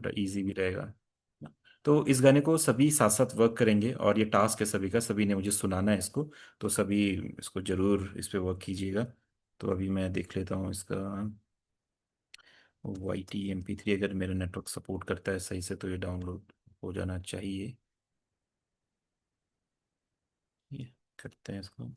थोड़ा इजी भी रहेगा। तो इस गाने को सभी साथ साथ वर्क करेंगे, और ये टास्क है सभी का, सभी ने मुझे सुनाना है इसको। तो सभी इसको जरूर इस पे वर्क कीजिएगा। तो अभी मैं देख लेता हूँ इसका। YT MP3 अगर मेरा नेटवर्क सपोर्ट करता है सही से तो ये डाउनलोड हो जाना चाहिए। ये करते हैं इसको।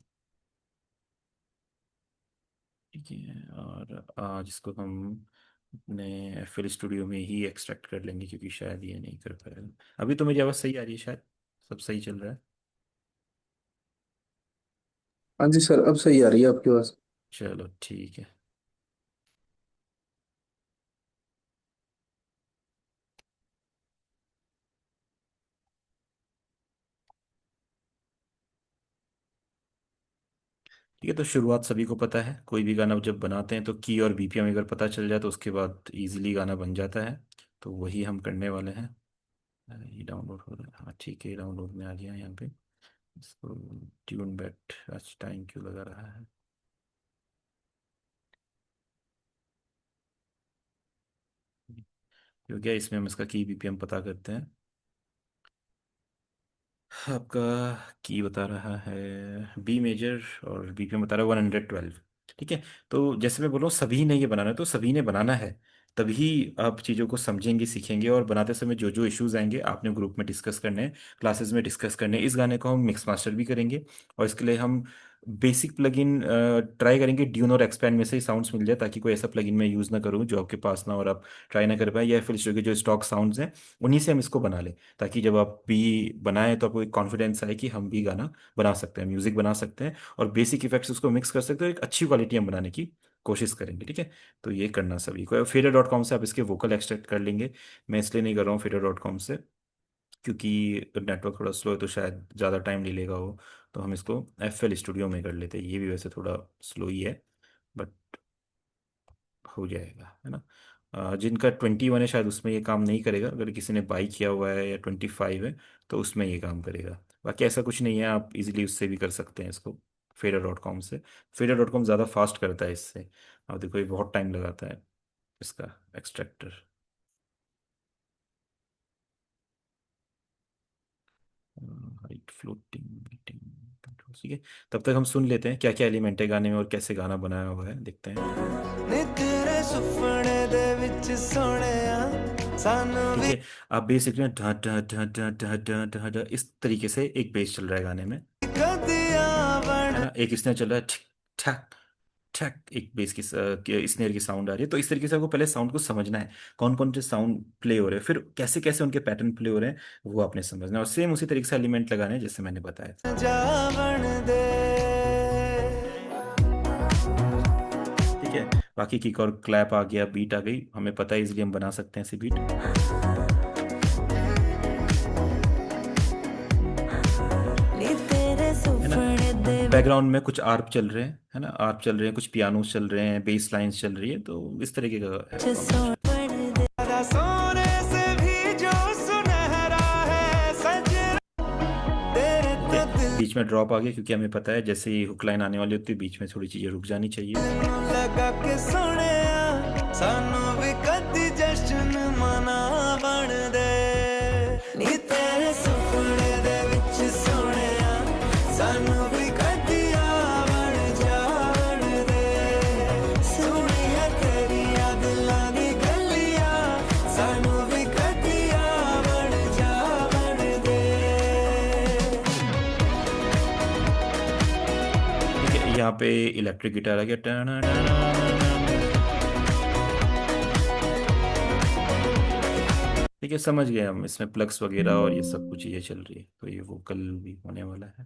ठीक है, और आज इसको हम अपने FL स्टूडियो में ही एक्सट्रैक्ट कर लेंगे, क्योंकि शायद ये नहीं कर पाएगा। अभी तो मेरी आवाज़ सही आ रही है शायद, सब सही चल रहा है। हाँ जी सर, अब सही आ रही है आपकी आवाज़। चलो ठीक है। ठीक है, तो शुरुआत सभी को पता है, कोई भी गाना जब बनाते हैं तो की और BPM अगर पता चल जाए तो उसके बाद इजीली गाना बन जाता है। तो वही हम करने वाले हैं। ये डाउनलोड हो रहा है, हाँ ठीक है, डाउनलोड में आ गया यहाँ पे। इसको ट्यून बैट, आज टाइम क्यों लगा रहा है। क्योंकि इसमें हम इसका की BPM पता करते हैं। आपका की बता रहा है B मेजर, और BPM बता रहा है 112। ठीक है। तो जैसे मैं बोल रहा हूँ सभी ने ये बनाना है, तो सभी ने बनाना है, तभी आप चीज़ों को समझेंगे सीखेंगे। और बनाते समय जो जो इश्यूज आएंगे आपने ग्रुप में डिस्कस करने हैं, क्लासेस में डिस्कस करने हैं। इस गाने को हम मिक्स मास्टर भी करेंगे, और इसके लिए हम बेसिक प्लगइन ट्राई करेंगे। ड्यून और एक्सपैंड में से ही साउंड्स मिल जाए, ताकि कोई ऐसा प्लगइन मैं यूज़ ना करूँ जो आपके पास ना, और आप ट्राई ना कर पाए, या फिर के जो स्टॉक साउंड्स हैं उन्हीं से हम इसको बना लें। ताकि जब आप भी बनाएं तो आपको एक कॉन्फिडेंस आए कि हम भी गाना बना सकते हैं, म्यूजिक बना सकते हैं, और बेसिक इफेक्ट्स उसको मिक्स कर सकते हैं, एक अच्छी क्वालिटी हम बनाने की कोशिश करेंगे। ठीक है। तो ये करना सभी को। फेडर.com से आप इसके वोकल एक्सट्रैक्ट कर लेंगे। मैं इसलिए नहीं कर रहा हूँ फेडर.com से, क्योंकि नेटवर्क थोड़ा स्लो है, तो शायद ज़्यादा टाइम ले लेगा वो। तो हम इसको FL स्टूडियो में कर लेते हैं। ये भी वैसे थोड़ा स्लो ही है, बट हो जाएगा, है ना। जिनका 21 है शायद उसमें ये काम नहीं करेगा। अगर किसी ने बाई किया हुआ है या 25 है तो उसमें ये काम करेगा। बाकी ऐसा कुछ नहीं है, आप इजीली उससे भी कर सकते हैं इसको, फेडर.com से। फेडर.com ज़्यादा फास्ट करता है इससे। आप देखो ये बहुत टाइम लगाता है इसका extractor. Height, floating, meeting control. ठीक है। तब तक हम सुन लेते हैं क्या क्या एलिमेंट है गाने में और कैसे गाना बनाया हुआ है, देखते हैं। नी तेरे सुपने दे विच सोहणिया सानू ठीक भी है। आप बेसिकली ढ ढ ढ ढ ढ ढ ढ ढ इस तरीके से एक बेस चल रहा है गाने में, कदिया है बन ना। एक इसने चल रहा है, ठिक ठक ठक, एक बेस की स्नेयर की साउंड आ रही है। तो इस तरीके से आपको पहले साउंड को समझना है, कौन कौन से साउंड प्ले हो रहे हैं, फिर कैसे कैसे उनके पैटर्न प्ले हो रहे हैं, वो आपने समझना है। और सेम उसी तरीके से एलिमेंट लगाने हैं जैसे मैंने बताया था। जावण दे। ठीक है। बाकी किक और क्लैप आ गया, बीट आ गई, हमें पता है, इसलिए हम बना सकते हैं ऐसी बीट, नी तेरे है ना। सुपने दे बैकग्राउंड में कुछ आर्प चल रहे हैं, है ना, आर्प चल रहे हैं, कुछ पियानोस चल रहे हैं, बेस लाइंस चल रही है, तो इस तरीके का है विच फॉर्मेशन। सोहण दे सोने से भी जो सुनहरा है सजना तेरे ठीक तो है। दिल बीच में ड्रॉप आ गया, क्योंकि हमें पता है जैसे ही हुक लाइन आने वाली होती है बीच में थोड़ी चीजें रुक जानी चाहिए। नू लगा के सोहणिया सानू भी कदी जश्न मनावण दे नी तेरे सुपने दे विच सोहणिया सानू भी कदी आवण जावण दे सोहणिया तेरिया दिलां दी गलियां सानू भी कदी आवण जावण दे। ठीक है। यहाँ पे इलेक्ट्रिक गिटार आ गया, टाना टाना टाना। ठीक है, समझ गए हम। इसमें प्लग्स वगैरह और ये सब कुछ चीजें चल रही है, तो ये वोकल भी होने वाला है।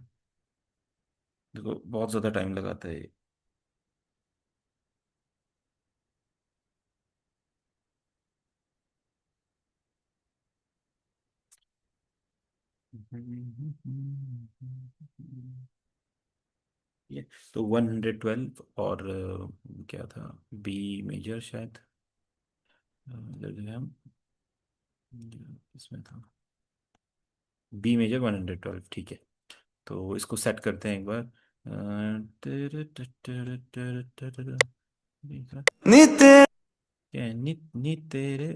देखो बहुत ज्यादा टाइम लगाता है ये। ये तो 112, और क्या था, B मेजर शायद, लग गया हम, इसमें था B मेजर 112। ठीक है। तो इसको सेट करते हैं एक बार। देखा नी क्या है, नी नी तेरे,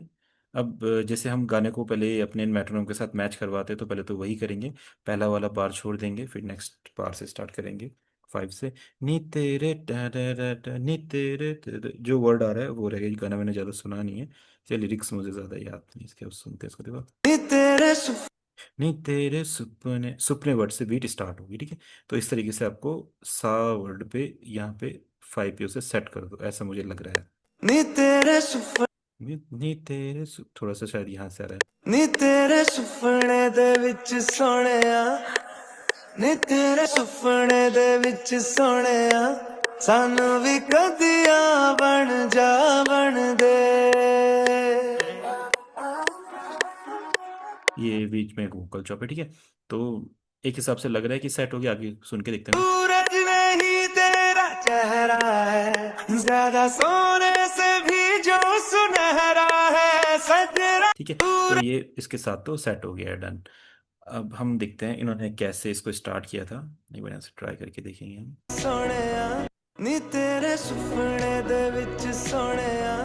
अब जैसे हम गाने को पहले अपने मेट्रोनोम के साथ मैच करवाते हैं, तो पहले तो वही करेंगे। पहला वाला बार छोड़ देंगे, फिर नेक्स्ट बार से स्टार्ट करेंगे, 5 से। नी तेरे टा टा टा टा, नी तेरे जो वर्ड आ रहा है वो रहेगा। ये गाना मैंने ज़्यादा सुना नहीं है, इसलिए लिरिक्स मुझे ज़्यादा याद नहीं, इसके सुनते हैं इसको, देखो। नी तेरे सुफ नी तेरे सुपने, सुपने वर्ड से बीट स्टार्ट होगी, ठीक है। तो इस तरीके से आपको सा वर्ड पे यहाँ पे 5 पे उसे सेट कर दो, ऐसा मुझे लग रहा है। नी तेरे सुफ नी तेरे थोड़ा सा शायद यहाँ से आ रहा है। नी तेरे सुपने दे विच सोहणिया नी तेरे सुपने दे विच सोहणिया सानू भी कदिया बन दे ये बीच में वोकल चॉप है, ठीक है। तो एक हिसाब से लग रहा है कि सेट हो गया, आगे सुन के देखते हैं ना। सूरज नहीं तेरा चेहरा है ज्यादा सोने से भी जो सुनहरा है सजरा ठीक है, तो ये इसके साथ तो सेट हो गया है, डन। अब हम देखते हैं इन्होंने कैसे इसको स्टार्ट किया था, एक बार यहाँ से ट्राई करके देखेंगे हम। सोहणिया नी तेरे सुपने दे विच सोहणिया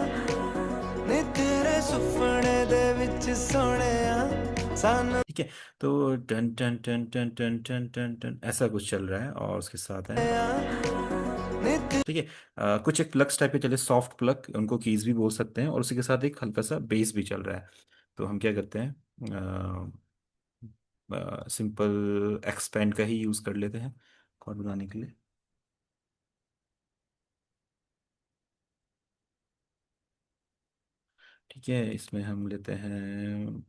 नी तेरे सुपने दे विच सोहणिया सानू ठीक है, तो टन टन टन टन टन टन टन टन ऐसा कुछ चल रहा है, और उसके साथ है, नी ठीक है। कुछ एक प्लग्स टाइप के चले, सॉफ्ट प्लग उनको कीज भी बोल सकते हैं, और उसी के साथ एक हल्का सा बेस भी चल रहा है। तो हम क्या करते हैं, सिंपल एक्सपेंड का ही यूज़ कर लेते हैं कॉर्ड बनाने के लिए। ठीक है, इसमें हम लेते हैं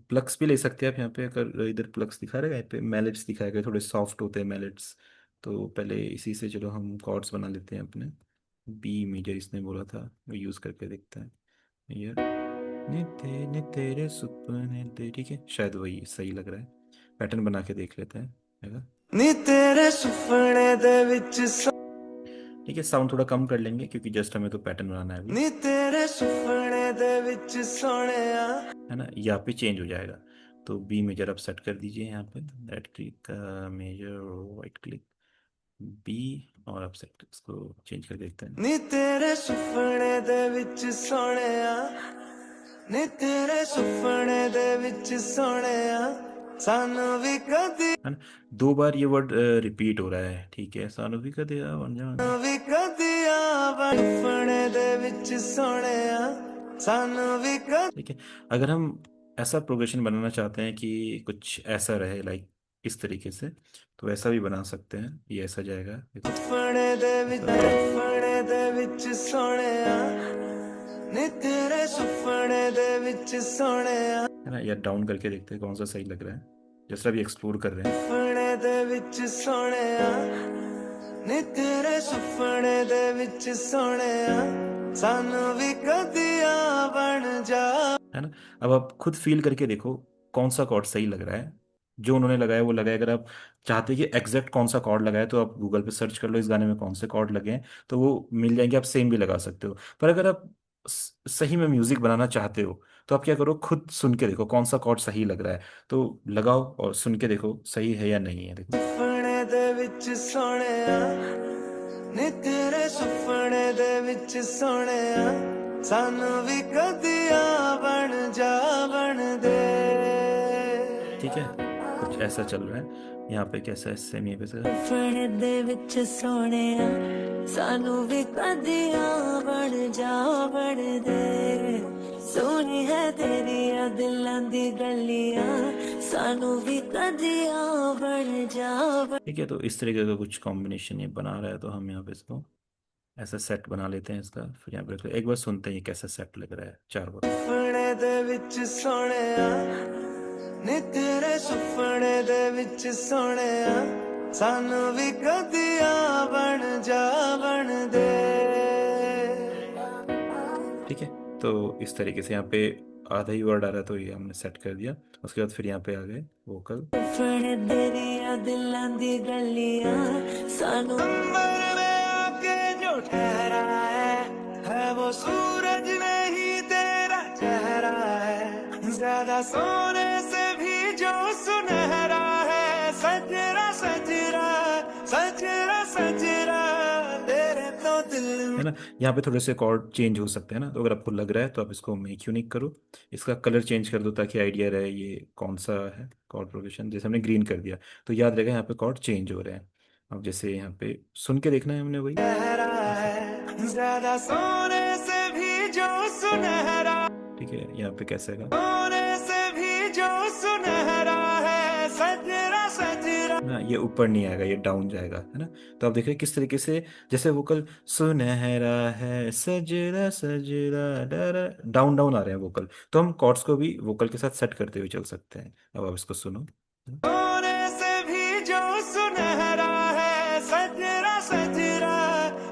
प्लग्स भी ले सकते हैं आप यहाँ पे, अगर इधर प्लग्स दिखा रहेगा, यहाँ पे मैलेट्स दिखाए गए, थोड़े सॉफ्ट होते हैं मैलेट्स। तो पहले इसी से चलो हम कॉर्ड्स बना लेते हैं अपने। बी मेजर इसने बोला था, वो यूज़ करके देखते हैं। यार ने तेरे सुपने दे, ठीक है, शायद वही सही लग रहा है। पैटर्न बना के देख लेते हैं, है। नी तेरे सुपने दे विच ठीक है, साउंड थोड़ा कम कर लेंगे क्योंकि जस्ट हमें तो पैटर्न बनाना है अभी, नी तेरे सुपने दे विच सोहणिया है ना। यहाँ पे चेंज हो जाएगा। तो बी मेजर आप सेट कर दीजिए यहाँ पे, right click major, right click B, और आप सेट इसको चेंज करके देखते हैं। नी तेरे सुपने दे विच सोहणिया नी तेरे सुपने दे विच सोहणिया सानू भी कदी है ना, 2 बार ये वर्ड रिपीट हो रहा है, ठीक है। सानू भी कर दिया बन जाओ, भी कदिया सुपने दे विच सोहणिया सानू भी कदी ठीक है। अगर हम ऐसा प्रोग्रेशन बनाना चाहते हैं कि कुछ ऐसा रहे, लाइक इस तरीके से, तो ऐसा भी बना सकते हैं। ये ऐसा जाएगा, देखो सुपने दे विच ऐसा, सुपने दे विच सोहणिया नी तेरे सुपने दे विच सोहणिया है ना। या डाउन करके देखते हैं कौन सा सही लग रहा है, जैसा भी एक्सप्लोर कर रहे हैं। सुपने दे विच सोहणिया नी तेरे सुपने दे विच सोहणिया सानू भी कदिया बन जा है ना। अब आप खुद फील करके देखो कौन सा कॉर्ड सही लग रहा है। जो उन्होंने लगाया वो लगाया, अगर आप चाहते हैं कि एग्जैक्ट कौन सा कॉर्ड लगाए, तो आप गूगल पे सर्च कर लो इस गाने में कौन से कॉर्ड लगे हैं, तो वो मिल जाएंगे, आप सेम भी लगा सकते हो। पर अगर आप सही में म्यूजिक बनाना चाहते हो, तो आप क्या करो, खुद सुन के देखो कौन सा कॉर्ड सही लग रहा है, तो लगाओ और सुन के देखो सही है या नहीं है, देखो। सुपने दे विच सोहणिया नी तेरे सुपने दे विच सोहणिया सानू भी कदिया बन दे ठीक है, कुछ ऐसा चल रहा है यहाँ पे, कैसा है सेम ये पे से। सुपने दे विच सोहणिया सानू भी कदिया बन दे सोनी है तेरी दिलां दी गलियां सानू भी कदिया बन ठीक है, तो इस तरीके का कुछ कॉम्बिनेशन ये बना रहा है, तो हम यहाँ पे इसको ऐसा सेट बना लेते हैं इसका। फिर यहाँ पे रखते हैं। एक बार सुनते हैं ये कैसा सेट लग रहा है 4 बार। सुपने दे विच सोहणिया नी तेरे सुपने दे विच सोहणिया सानू भी कदिया बन दे ठीक है, तो इस तरीके से यहाँ पे आधा ही वर्ड आ रहा है, तो ये हमने सेट कर दिया। उसके बाद फिर यहाँ पे आ गए वोकल। सुपने तेरिया दिलां दी गलियां सानू अंबर में आके जो ठहरा है वो सूरज नहीं तेरा चेहरा है ज्यादा सोने से भी जो सुनहरा है सजरा सजरा सजरा सजरा तेरे तो दिल है ना। यहाँ पे थोड़े से कॉर्ड चेंज हो सकते हैं ना, तो अगर आपको लग रहा है तो आप इसको मेक यूनिक करो, इसका कलर चेंज कर दो ताकि आइडिया रहे ये कौन सा है कॉर्ड प्रोग्रेशन। जैसे हमने ग्रीन कर दिया तो याद रहेगा यहाँ पे कॉर्ड चेंज हो रहे हैं। अब जैसे यहाँ पे सुन के देखना है हमने वही गहरा ऐसे। है ज्यादा सोने से भी जो सुनहरा, ठीक है, यहाँ पे कैसे है सोने से भी जो सुनहरा है, सजरा सजरा। ना, ये ऊपर नहीं आएगा, ये डाउन जाएगा, है ना। तो आप देख रहे हैं किस तरीके से, जैसे वोकल सुनहरा है सजरा सजरा डरा, डाउन डाउन आ रहे हैं वोकल। तो हम कॉर्ड्स को भी वोकल के साथ सेट करते हुए चल सकते हैं। अब आप इसको सुनो। सोने से भी जो सुनहरा है, सजरा सजरा,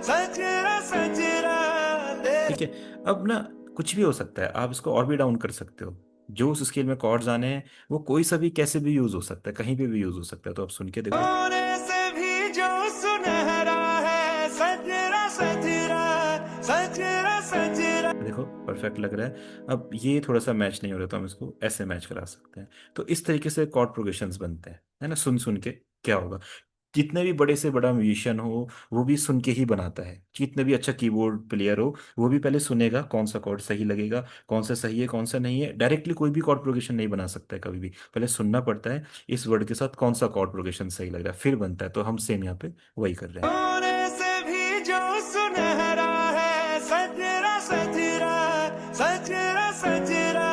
सजरा सजरा दे। ठीक है। अब ना कुछ भी हो सकता है, आप इसको और भी डाउन कर सकते हो। जो उस स्केल में कॉर्ड्स आने हैं वो कोई सा भी कैसे भी यूज हो सकता है, कहीं पे भी यूज हो सकता है। तो आप सुन के देखो। सोने से भी जो सुनहरा है, सजरा सजरा, सजरा सजरा। देखो परफेक्ट लग रहा है। अब ये थोड़ा सा मैच नहीं हो रहा तो हम इसको ऐसे मैच करा सकते हैं। तो इस तरीके से कॉर्ड प्रोग्रेशंस बनते हैं, है ना। सुन सुन के क्या होगा, जितने भी बड़े से बड़ा म्यूजिशियन हो वो भी सुन के ही बनाता है। जितने भी अच्छा कीबोर्ड प्लेयर हो वो भी पहले सुनेगा कौन सा कॉर्ड सही लगेगा, कौन सा सही है कौन सा नहीं है। डायरेक्टली कोई भी कॉर्ड प्रोग्रेशन नहीं बना सकता है कभी भी, पहले सुनना पड़ता है इस वर्ड के साथ कौन सा कॉर्ड प्रोग्रेशन सही लग रहा है, फिर बनता है। तो हम सेम यहाँ पे वही कर रहे हैं। सोने से भी जो सुनहरा है, सजरा सजरा, सजरा सजरा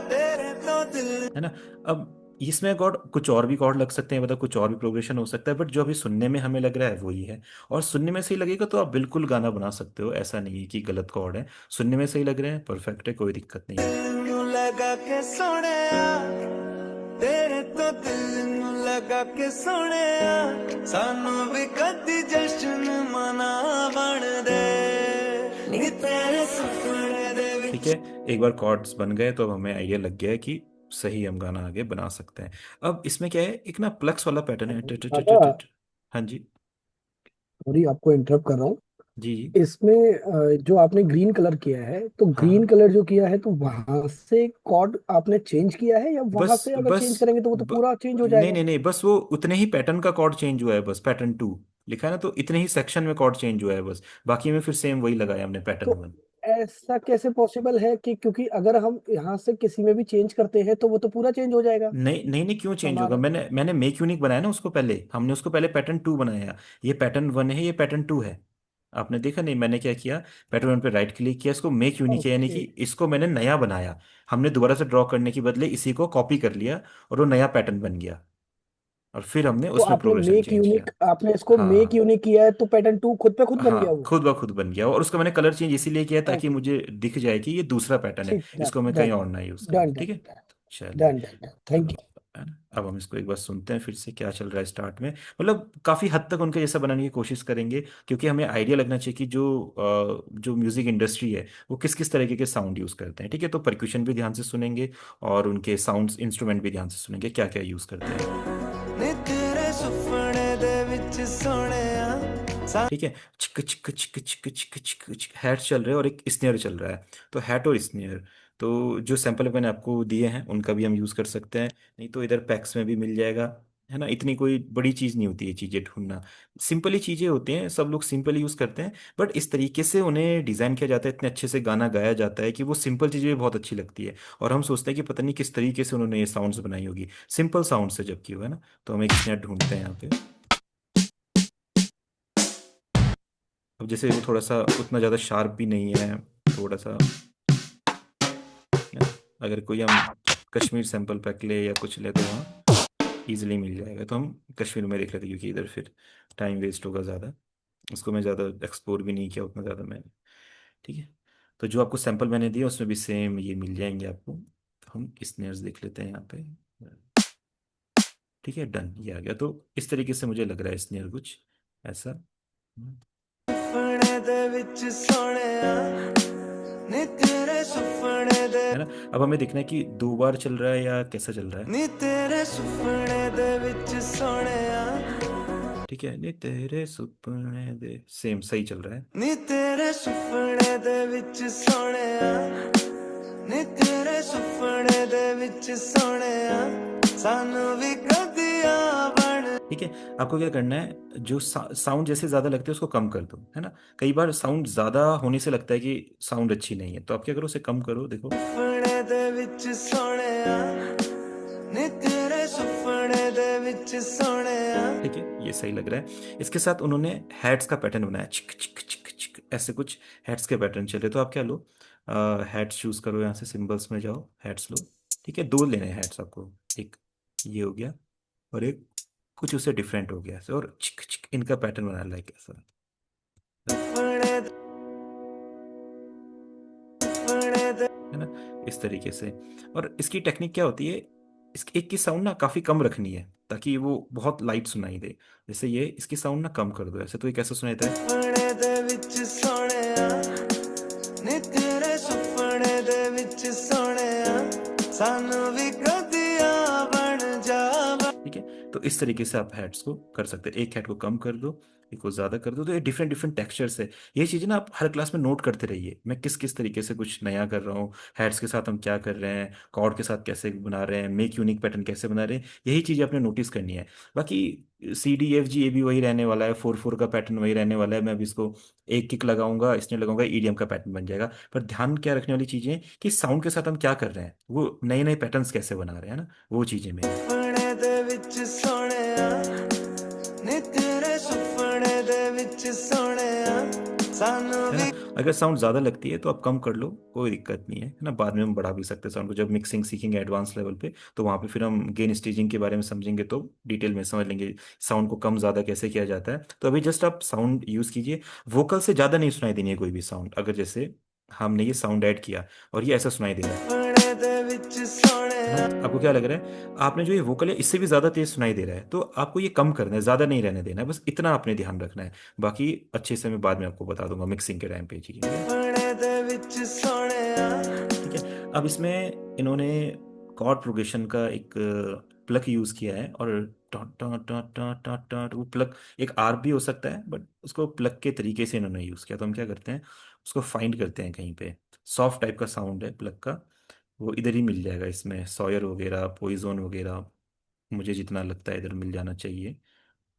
तेरे तो दिल। है ना। अब इसमें कॉर्ड कुछ और भी कॉर्ड लग सकते हैं, मतलब कुछ और भी प्रोग्रेशन हो सकता है, बट जो अभी सुनने में हमें लग रहा है वही है। और सुनने में सही लगेगा तो आप बिल्कुल गाना बना सकते हो, ऐसा नहीं है कि गलत कॉर्ड है। सुनने में सही लग रहे हैं, परफेक्ट है, कोई दिक्कत नहीं है। दिल नू लगा के सोने, तेरे तो दिल नू लगा के सोने, सानू भी कदी जश्न मना बन दे, नी तेरे सपने दे ठीक विच। है, एक बार कॉर्ड्स बन गए तो अब हमें आइडिया लग गया है कि सही हम गाना आगे बना सकते हैं। अब इसमें क्या है, एक ना प्लक्स वाला पैटर्न है दादा, हाँ जी। सॉरी आपको इंटरप्ट कर रहा हूँ। जी जी। इसमें जो आपने ग्रीन कलर किया है, तो हाँ ग्रीन हाँ। कलर जो किया है, तो वहां से कॉर्ड आपने चेंज किया है, या वहां बस से अगर बस चेंज करेंगे तो वो तो पूरा चेंज हो नहीं जाएगा? नहीं नहीं, बस वो उतने ही पैटर्न का कॉर्ड चेंज हुआ है, बस पैटर्न 2 लिखा है ना, तो इतने ही सेक्शन में कॉर्ड चेंज हुआ है बस। बाकी में फिर सेम वही लगाया हमने पैटर्न तो 1। ऐसा कैसे पॉसिबल है कि, क्योंकि अगर हम यहाँ से किसी में भी चेंज करते हैं तो वो तो पूरा चेंज हो जाएगा नहीं नहीं नहीं, क्यों चेंज होगा, हमारा। मैंने मैंने मेक यूनिक बनाया ना उसको पहले, हमने उसको पहले पैटर्न 2 बनाया। ये पैटर्न 1 है, ये पैटर्न 2 है। आपने देखा नहीं मैंने क्या किया, पैटर्न 1 पे राइट क्लिक किया, इसको मेक यूनिक है, यानी ओके। कि इसको मैंने नया बनाया। हमने दोबारा से ड्रॉ करने के बदले इसी को कॉपी कर लिया और वो नया पैटर्न बन गया। और फिर हमने तो उसमें प्रोग्रेशन चेंज किया। आपने इसको मेक हाँ यूनिक किया है, तो पैटर्न टू खुद पे खुद बन गया हाँ, वो। खुद ब खुद बन गया। और उसका मैंने कलर चेंज इसीलिए किया ताकि ओके। मुझे दिख जाए कि ये दूसरा पैटर्न है, ठीक, डन इसको मैं कहीं डन और ना यूज करूँ। डन ठीक डन है, चलिए। डन डन डन, तो थैंक यू। है ना, अब हम इसको एक बार सुनते हैं फिर से क्या चल रहा है स्टार्ट में। मतलब काफी हद तक उनके जैसा बनाने की कोशिश करेंगे, क्योंकि हमें आइडिया लगना चाहिए कि जो म्यूजिक इंडस्ट्री है वो किस किस तरीके के साउंड यूज करते हैं। ठीक है, तो परक्यूशन भी ध्यान से सुनेंगे और उनके साउंड्स इंस्ट्रूमेंट भी ध्यान से सुनेंगे क्या क्या यूज करते हैं। नी तेरे सुपने दे विच सोनिया, ठीक है, चिक चिक चिक चिक चिक चिक चिक हैट चल रहे हैं और एक स्नेयर चल रहा है। तो हैट और स्नेयर, तो जो सैंपल मैंने आपको दिए हैं उनका भी हम यूज़ कर सकते हैं। नहीं तो इधर पैक्स में भी मिल जाएगा, है ना। इतनी कोई बड़ी चीज़ नहीं होती है चीज़ें ढूंढना, सिंपल ही चीज़ें होती हैं, सब लोग सिंपल यूज़ करते हैं। बट इस तरीके से उन्हें डिज़ाइन किया जाता है, इतने अच्छे से गाना गाया जाता है कि वो सिंपल चीज़ें भी बहुत अच्छी लगती है। और हम सोचते हैं कि पता नहीं किस तरीके से उन्होंने ये साउंड्स बनाई होगी, सिंपल साउंड से जबकि हुआ है ना। तो हम एक स्नेयर ढूंढते हैं यहाँ पे। अब जैसे वो थोड़ा सा उतना ज़्यादा शार्प भी नहीं है, थोड़ा सा, है ना। अगर कोई हम कश्मीर सैंपल पैक ले या कुछ ले तो वहाँ इजीली मिल जाएगा। तो हम कश्मीर में देख लेते हैं, क्योंकि इधर फिर टाइम वेस्ट होगा ज़्यादा। उसको मैं ज़्यादा एक्सप्लोर भी नहीं किया उतना ज़्यादा मैंने। ठीक है, तो जो आपको सैंपल मैंने दिया उसमें भी सेम ये मिल जाएंगे आपको। तो हम स्नेयर्स देख लेते हैं यहाँ पे। ठीक है, डन, ये आ गया। तो इस तरीके से मुझे लग रहा है स्नेयर कुछ ऐसा। सुपने दे विच सोनिया, नी तेरे सुपने दे, है ना। अब हमें देखना है कि 2 बार चल रहा है या कैसा चल रहा है। नी तेरे सुपने दे विच सोनिया, ठीक है, नहीं तेरे सुपने दे, सेम सही चल रहा है। नी तेरे सुपने दे विच सोनिया, नी तेरे सुपने दे विच सोनिया, सानू भी कदिया बन। ठीक ठीक है। आपको क्या करना है, जो साउंड जैसे ज़्यादा लगते हैं उसको कम कर दो, है ना। कई बार साउंड ज़्यादा होने से लगता है कि साउंड अच्छी नहीं है, तो आप क्या करो, उसे कम करो, देखो। सुपने दे विच सोहणिया नी तेरे सुपने दे विच सोहणिया। ठीक है, ये सही लग रहा है। इसके साथ उन्होंने हैट्स का पैटर्न बनाया, चिक चिक चिक चिक, ऐसे कुछ हैट्स के पैटर्न चले। तो आप क्या लो, हैट्स चूज करो, यहाँ से सिंबल्स में जाओ, हैट्स लो। ठीक है, दो लेने हैं हैट्स आपको, एक ये हो गया और एक कुछ उससे डिफरेंट हो गया ऐसे, और चिक चिक इनका पैटर्न बना लाइक ऐसा, सुपने सुपने दे है ना, इस तरीके से। और इसकी टेक्निक क्या होती है, इस एक की साउंड ना काफी कम रखनी है ताकि वो बहुत लाइट सुनाई दे। जैसे ये, इसकी साउंड ना कम कर दो ऐसे, तो ये कैसे सुनाई देता है। सुपने दे विच सोहणिया नी तेरे सुपने दे विच सोहणिया। सानू भी कदिया बन जावा। ठीक है, तो इस तरीके से आप हेड्स को कर सकते हैं, एक हेड को कम कर दो, एक को ज़्यादा कर दो, तो ये डिफरेंट डिफरेंट टेक्सचर्स है। ये चीज़ें ना आप हर क्लास में नोट करते रहिए, मैं किस किस तरीके से कुछ नया कर रहा हूँ, हेड्स के साथ हम क्या कर रहे हैं, कॉर्ड के साथ कैसे बना रहे हैं, मेक यूनिक पैटर्न कैसे बना रहे हैं, यही चीज़ें आपने नोटिस करनी है। बाकी C D F G A भी वही रहने वाला है, 4/4 का पैटर्न वही रहने वाला है। मैं अभी इसको एक किक लगाऊंगा, इसने लगाऊंगा, EDM का पैटर्न बन जाएगा। पर ध्यान क्या रखने वाली चीज़ें कि साउंड के साथ हम क्या कर रहे हैं, वो नए नए पैटर्न्स कैसे बना रहे हैं ना, वो चीज़ें मेन है। सुपने दे विच सोहणिया नी तेरे सुपने दे विच सोहणिया। सानू है भी ना। अगर साउंड ज़्यादा लगती है तो आप कम कर लो, कोई दिक्कत नहीं है ना। बाद में हम बढ़ा भी सकते हैं साउंड को, जब मिक्सिंग सीखेंगे एडवांस लेवल पे, तो वहाँ पे फिर हम गेन स्टेजिंग के बारे में समझेंगे तो डिटेल में समझ लेंगे साउंड को कम ज़्यादा कैसे किया जाता है। तो अभी जस्ट आप साउंड यूज़ कीजिए। वोकल से ज़्यादा नहीं सुनाई देनी है कोई भी साउंड। अगर जैसे हमने ये साउंड ऐड किया और ये ऐसा सुनाई दे रहा सुपने दे विच है ना, सोहणिया। आपको क्या लग रहा है, आपने जो ये वोकल है इससे भी ज्यादा तेज सुनाई दे रहा है, तो आपको ये कम करना है, ज्यादा नहीं रहने देना है, बस इतना आपने ध्यान रखना है। बाकी अच्छे से मैं बाद में आपको बता दूंगा मिक्सिंग के टाइम पे, ठीक है। सुपने दे विच सोहणिया। ठीक है, अब इसमें इन्होंने कॉर्ड प्रोग्रेशन का एक प्लग यूज किया है, और taught taught taught taught taught taught, वो प्लग एक आर्प भी हो सकता है, बट उसको प्लग के तरीके से इन्होंने यूज किया। तो हम क्या करते हैं, उसको फाइंड करते हैं कहीं पे। सॉफ्ट टाइप का साउंड है प्लग का, वो इधर ही मिल जाएगा, इसमें सॉयर वगैरह, पॉइजन वगैरह, मुझे जितना लगता है इधर मिल जाना चाहिए।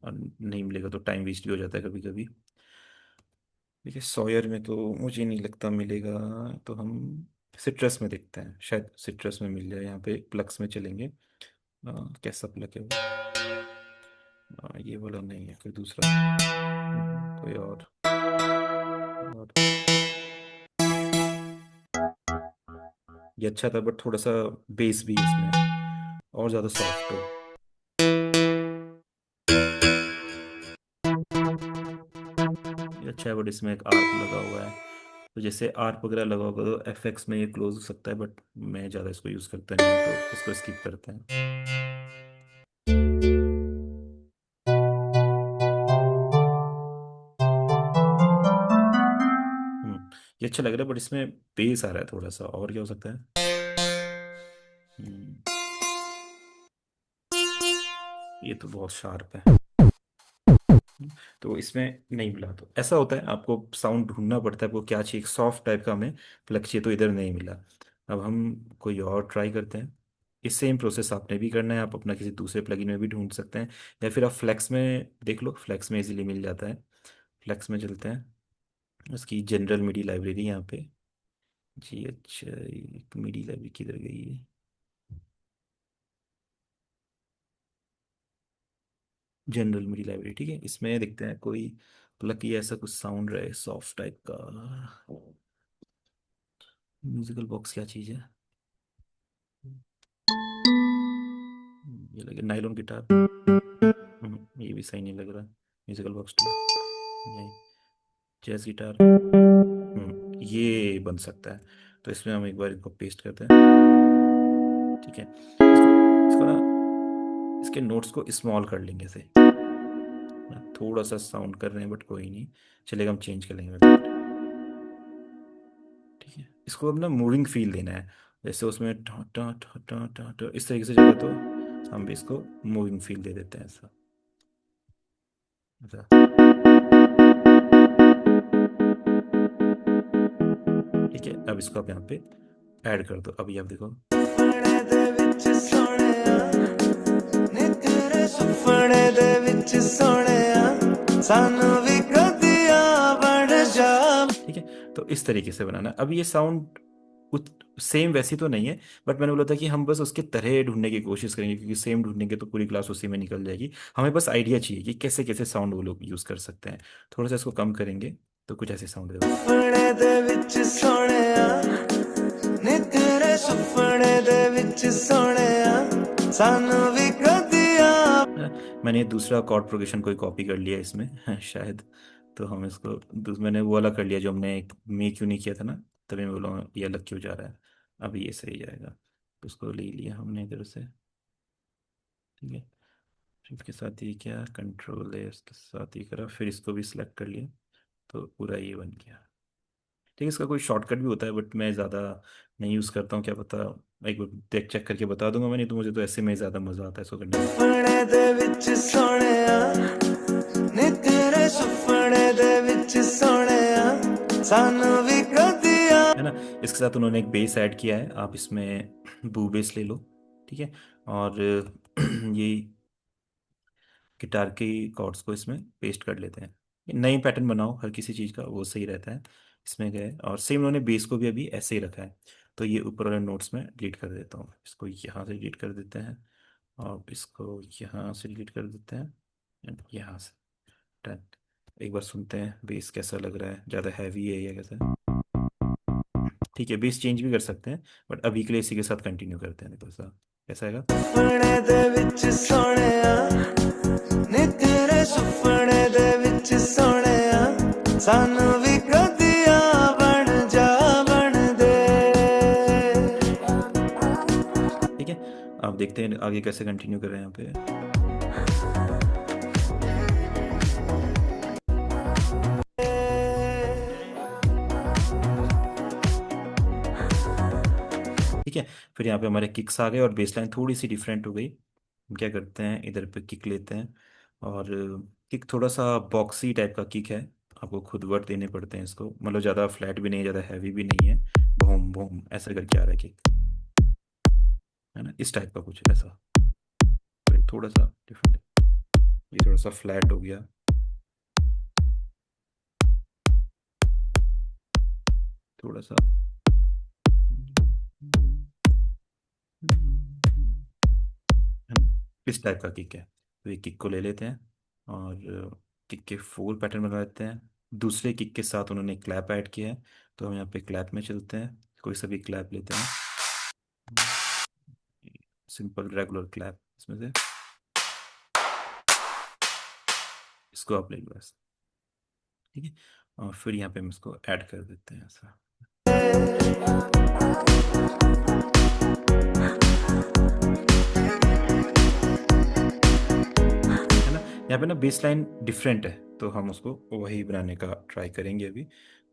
और नहीं मिलेगा तो टाइम वेस्ट भी हो जाता है कभी कभी। देखिए, सॉयर में तो मुझे नहीं लगता मिलेगा, तो हम सिट्रस में देखते हैं, शायद सिट्रस में मिल जाए। यहाँ पे प्लग्स में चलेंगे। कैसा प्लग है वो, ये वाला नहीं है, कोई दूसरा, कोई और ये अच्छा था, बट थोड़ा सा बेस भी इसमें और ज़्यादा सॉफ्ट हो। ये अच्छा है, बट इसमें एक आर्प लगा हुआ है, तो जैसे आर्प वगैरह लगा होगा तो FX में ये क्लोज हो सकता है, बट मैं ज़्यादा इसको यूज़ करता नहीं हूँ, तो इसको स्किप करते हैं। ये अच्छा लग रहा है, बट इसमें बेस आ रहा है थोड़ा सा, और क्या हो सकता है। हम्म, ये तो बहुत शार्प है। तो इसमें नहीं मिला, तो ऐसा होता है, आपको साउंड ढूंढना पड़ता है, आपको क्या चाहिए, सॉफ्ट टाइप का हमें प्लग चाहिए, तो इधर नहीं मिला। अब हम कोई और ट्राई करते हैं। इस सेम प्रोसेस आपने भी करना है, आप अपना किसी दूसरे प्लगइन में भी ढूंढ सकते हैं, या फिर आप फ्लेक्स में देख लो, फ्लेक्स में इजीली मिल जाता है। फ्लेक्स में चलते हैं, उसकी जनरल मिडी लाइब्रेरी यहाँ पे। जी अच्छा, एक मिडी लाइब्रेरी किधर गई है, जनरल मिडी लाइब्रेरी, ठीक है। इसमें देखते हैं कोई प्लग या ऐसा कुछ साउंड रहे सॉफ्ट टाइप का। म्यूजिकल बॉक्स क्या चीज़ है, ये लगे नाइलॉन गिटार। ये भी सही नहीं लग रहा। म्यूजिकल बॉक्स 2 नहीं, जैज गिटार। ये बन सकता है, तो इसमें हम एक बार इनको पेस्ट करते हैं। ठीक है, इसको ना, इसके नोट्स को स्मॉल कर लेंगे से, थोड़ा सा साउंड कर रहे हैं बट कोई नहीं चलेगा, हम चेंज कर लेंगे। ठीक है, इसको अब ना मूविंग फील देना है, जैसे उसमें टा टा टा टा टा टा इस तरीके से चले, तो हम भी इसको मूविंग फील दे देते हैं ऐसा, ऐसा। ठीक है, अब इसको आप यहाँ पे ऐड कर दो, अभी आप देखो। सुपने दे विच सोहणिया नी तेरे सुपने दे विच विच सोहणिया सानू भी कदिया बन जा। ठीक है, तो इस तरीके से बनाना। अब ये साउंड सेम वैसी तो नहीं है, बट मैंने बोला था कि हम बस उसके तरह ढूंढने की कोशिश करेंगे, क्योंकि सेम ढूंढेंगे तो पूरी क्लास उसी में निकल जाएगी। हमें बस आइडिया चाहिए कि कैसे कैसे साउंड वो लोग यूज कर सकते हैं। थोड़ा सा इसको कम करेंगे तो कुछ ऐसे साउंड देगा। सुपने दे विच सोहणिया नी तेरे सुपने दे विच सोहणिया सानू भी कदिया। मैंने दूसरा कॉर्ड प्रोग्रेशन कोई कॉपी कर लिया इसमें शायद, तो हम इसको मैंने वो वाला कर लिया जो हमने में क्यों नहीं किया था ना, तभी मैं बोला ये अलग क्यों जा रहा है। अभी ये सही जाएगा, तो उसको ले लिया हमने इधर से। ठीक है, फिर इसके साथ ये क्या कंट्रोल है, इसके साथ ये करा, फिर इसको भी सिलेक्ट कर लिया, तो पूरा ये बन गया। ठीक है, इसका कोई शॉर्टकट भी होता है, बट मैं ज़्यादा नहीं यूज़ करता हूँ, क्या पता एक बार देख चेक करके बता दूंगा मैं, नहीं तो मुझे तो ऐसे में ज़्यादा मज़ा आता है इसको करने में। सुपने दे विच सोहणिया नी तेरे सुपने दे विच सोहणिया सानू भी कदिया। है ना, इसके साथ उन्होंने एक बेस ऐड किया है, आप इसमें बू बेस ले लो। ठीक है, और ये गिटार के कॉर्ड्स को इसमें पेस्ट कर लेते हैं। नई पैटर्न बनाओ हर किसी चीज़ का, वो सही रहता है। इसमें गए और सेम उन्होंने बेस को भी अभी ऐसे ही रखा है, तो ये ऊपर वाले नोट्स में डिलीट कर देता हूँ। इसको यहाँ से डिलीट कर देते हैं, और इसको यहाँ से डिलीट कर देते हैं, and यहाँ से। डन। एक बार सुनते हैं बेस कैसा लग रहा है, ज़्यादा हैवी है या कैसा है। ठीक है, बेस चेंज भी कर सकते हैं, बट अभी के लिए इसी के साथ कंटिन्यू करते हैं। देखो सा कैसा आएगा। सुपने दे विच सोहणिया नी तेरे सुपने दे विच सोहणिया सानू भी कदिया बन जा बन दे। ठीक है, आप देखते हैं आगे कैसे कंटिन्यू कर रहे हैं यहाँ पे। ठीक है, फिर यहाँ पे हमारे किक्स आ गए और बेसलाइन थोड़ी सी डिफरेंट हो गई। हम क्या करते हैं, इधर पे किक लेते हैं, और किक थोड़ा सा बॉक्सी टाइप का किक है, आपको खुद वर्ड देने पड़ते हैं इसको, मतलब ज़्यादा फ्लैट भी नहीं, ज़्यादा हैवी भी नहीं है। बूम बूम ऐसा करके आ रहा है किक, है ना, इस टाइप का कुछ ऐसा। फिर थोड़ा सा डिफरेंट, ये थोड़ा सा फ्लैट हो गया। थोड़ा सा है ना, इस टाइप का किक है। तो ये किक को ले लेते हैं, और किक के 4 पैटर्न बना लेते हैं। दूसरे किक के साथ उन्होंने क्लैप ऐड किया है, तो हम यहाँ पे क्लैप में चलते हैं। कोई सा भी क्लैप लेते हैं, सिंपल रेगुलर क्लैप इसमें से, इसको आप ले लो ऐसा। ठीक है, और फिर यहाँ पे हम इसको ऐड कर देते हैं ऐसा। है ना, यहाँ पे ना बेस लाइन डिफरेंट है, तो हम उसको वही बनाने का ट्राई करेंगे अभी।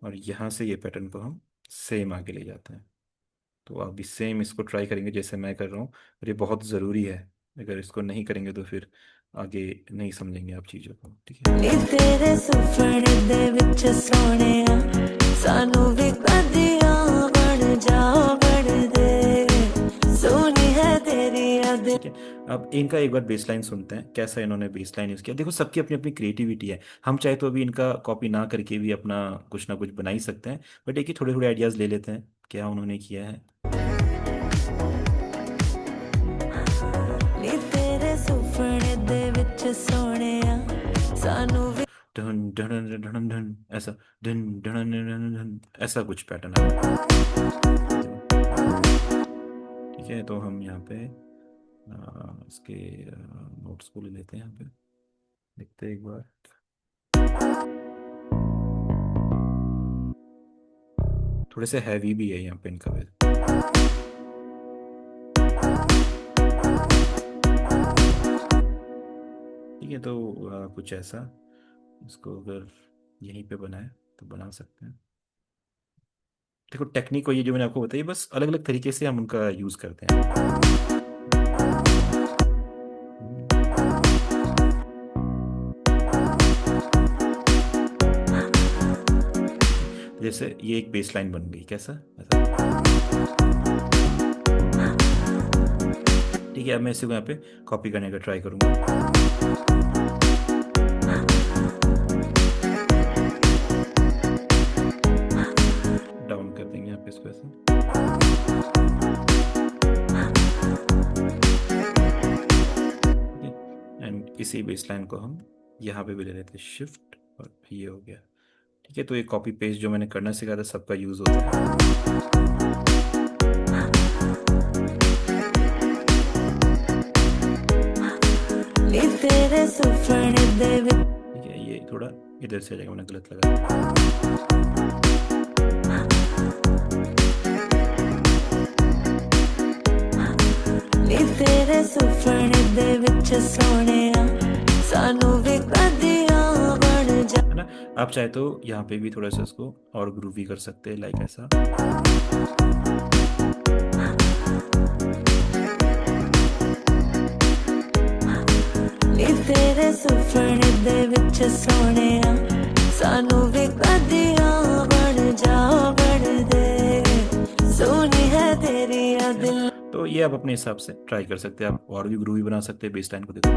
और यहाँ से ये पैटर्न को हम सेम आगे ले जाते हैं, तो आप भी सेम इसको ट्राई करेंगे जैसे मैं कर रहा हूँ। और ये बहुत ज़रूरी है, अगर इसको नहीं करेंगे तो फिर आगे नहीं समझेंगे आप चीज़ों को। ठीक है, नी तेरे सुपने दे विच सोहणिया सानू भी कदिया बन जा बन दे। सोनी है तेरी याद। ठीक है, अब इनका एक बार बेसलाइन सुनते हैं, कैसा इन्होंने बेसलाइन यूज़ किया। देखो सबकी अपनी अपनी क्रिएटिविटी है, हम चाहे तो अभी इनका कॉपी ना करके भी अपना कुछ ना कुछ बना ही सकते हैं, बट एक ही थोड़े थोड़े आइडियाज़ ले लेते हैं क्या उन्होंने किया है। नी तेरे सुपने दे विच सोहणिया सानू भी धन धन धन धन धन ऐसा, धन धन धन धन ऐसा कुछ पैटर्न है। ठीक है, तो हम यहाँ पे इसके नोट्स को ले लेते हैं, यहाँ पे देखते हैं एक बार। थोड़े से हैवी भी है यहाँ पे इनका वेल। ठीक है, तो कुछ ऐसा, इसको अगर यहीं पे बनाए तो बना सकते हैं। देखो टेक्निक को ये जो मैंने आपको बताई, बस अलग अलग तरीके से हम उनका यूज़ करते हैं। जैसे ये एक बेस लाइन बन गई, कैसा ऐसा। ठीक है, अब मैं इसे यहाँ पे कॉपी करने का ट्राई करूँगा। इसी बेसलाइन को हम यहाँ पे भी ले लेते हैं शिफ्ट, और ये हो गया। ठीक है, तो ये कॉपी पेस्ट जो मैंने करना सिखाया था सबका यूज़ होता है। नी तेरे सुपने दे विच ठीक है, ये थोड़ा इधर से आ जाएगा, मैंने गलत लगा। नी तेरे सुपने दे विच सोहणिया सानू वी कदियां बन जा। है ना। आप चाहे तो यहाँ पे भी थोड़ा सा इसको और ग्रूवी कर सकते हैं, लाइक ऐसा। नी तेरे सुपने दे विच सोहणिया सानू वी कदियां बन जा बन दे। सोनी है तेरी आ दिल। तो ये आप अपने हिसाब से ट्राई कर सकते हैं, आप और भी ग्रूवी बना सकते हैं बेस लाइन को। देखो